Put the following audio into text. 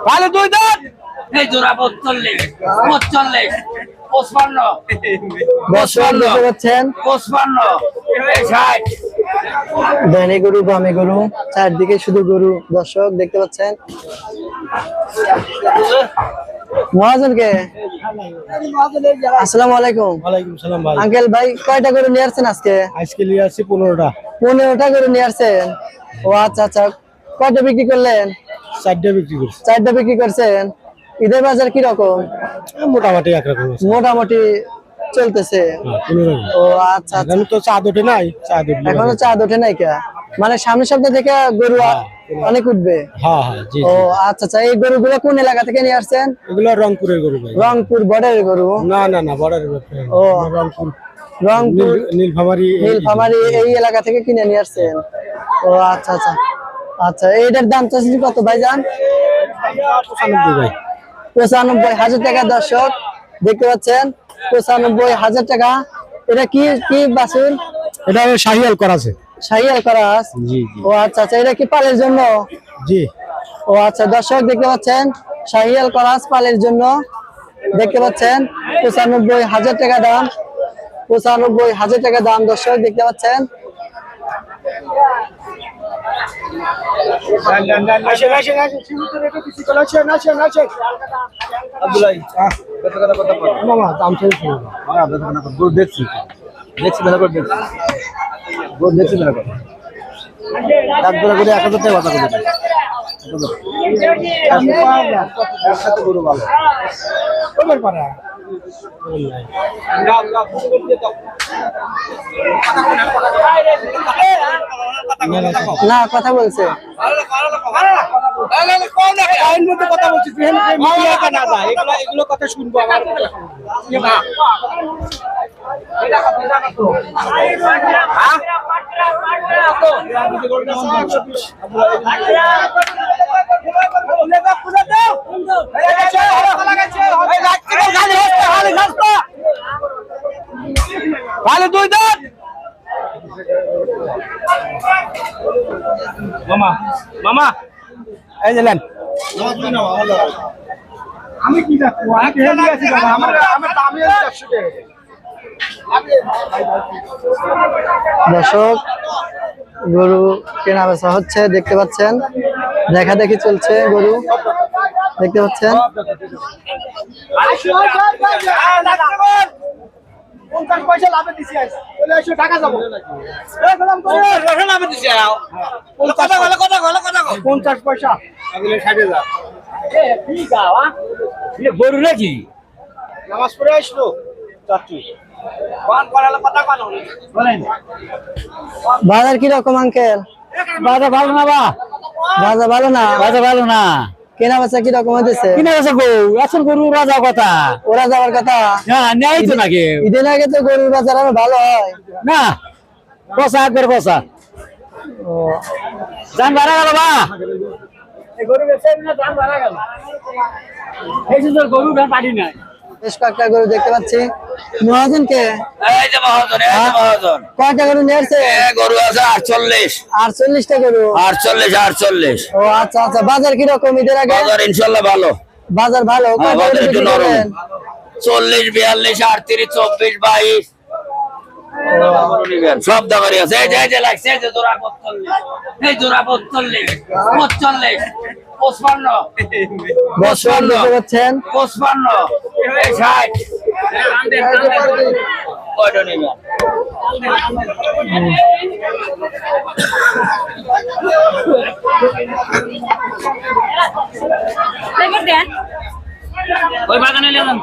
ভালো দুই দাঁত এই জোড়া 42 45 55 দর্শক দেখতে পাচ্ছেন 55 60 ধনী গরু বামে গরু চারদিকে শুধু গরু। দর্শক দেখতে পাচ্ছেন মহাজনকে আসসালামু আলাইকুম। ওয়ালাইকুম সালাম ভাই। আঙ্কেল ভাই কয়টা গরু নিয়ে আসছেন আজকে? আজকে নিয়ে আসছি 15টা। 15টা গরু নিয়ে আসছেন? ও আচ্ছা আচ্ছা, কয়টা বিক্রি করলেন? 4টা বিক্রি করছি। 4টা বিক্রি করছেন। ঈদের বাজার কি রকম? মোটামুটি একরকম আছে। মোটামুটি চলতেছে। ও আচ্ছা আচ্ছা, এখন তো চাঁদ ওঠে নাই, চাঁদ উঠলে এখনো চাঁদ ওঠে নাই কে? মানে সামনের সপ্তাহ থেকে গরু অনেক উঠবে। হ্যাঁ হ্যাঁ জি ও জি। আচ্ছা আচ্ছা, এই গরুগুলো কোন এলাকা থেকে নিয়ে আসছেন? এগুলো রংপুরের গরু ভাই। রংপুর বর্ডারের গরু? না না না, বর্ডারের ব্যাপারে। ও রংপুর রংপুর নীলফামারী নীলফামারী এই এলাকা থেকে কিনে নিয়ে আসছেন। ও আচ্ছা আচ্ছা আচ্ছা, এইটার দাম চাচ্ছি কত ভাইজান? 95 ভাই। 95,000 টাকা। দর্শক দেখতে পাচ্ছেন 95,000 টাকা। এটা কি কি বাছুর? এটা শাহিয়াল করা আছে। শাহিয়াল করা আছে? জি জি ও আচ্ছা আচ্ছা, এটা কি পালের জন্য? জি। ও আচ্ছা, দর্শক দেখতে পাচ্ছেন শাহিয়াল করা আছে পালের জন্য। দেখতে পাচ্ছেন 95,000 টাকা দাম। 95,000 টাকা দাম। দর্শক দেখতে পাচ্ছেন না কথা বলছে। এগুলো কথা শুনবো আমার। ভালো দুই দাঁত মামা মামা এই দিলেন। আমি কি দেখবো? আমার দামি 400 টাকা। দর্শক গরু কেনা বেচা হচ্ছে, দেখতে পাচ্ছেন দেখা দেখি চলছে গরু, দেখতে পাচ্ছেন। 50 পয়সা লাভে দিছি আজ। চলে এসো, টাকা যাবো। 50 পয়সা। আগলে 60,000। গরু নাকি নামাজ পড়ে আসলো চাচু। বাজার কি রকম আঙ্কেল? বাজার ভালো না বা বাজার ভালো না? বাজার ভালো না। কেনা বেচা কি রকম হইতেছে? কিনে গেছে গরু, এখন গরু রাজা কথা ওরা যাওয়ার কথা। না নেই তো নাকি ঈদের আগে তো গরুর বাজার আরো ভালো হয় না। বসা একবার বসা ও দাম বাড়া গেল বা গরু বেচে না, দাম বাড়া গেল। এই যে গরু পারি নাই। বেশ কয়েকটা গরু দেখতে পাচ্ছি। মহাজনকে এই যে মহাজন, এই যে মহাজন কয়টা গরু নিয়ে আসছে? গরু আছে 48 48টা গরু? 48 ও আচ্ছা আচ্ছা, বাজার কি রকম ঈদের আগে? বাজার ইনশাআল্লাহ ভালো। বাজার ভালো। কয়টা বাজার গরু একটু বিক্রি নরম। করলেন? 40 42 38 24 22 সব দামারি আছে। এই যে এই যে লাগছে, এই যে জোড়া 42, এই জোড়া 42 45 55 দর্শক দেখতে পাচ্ছেন 55 60 কয়টা নেবেন? ওই বাগানে নিয়ে যান।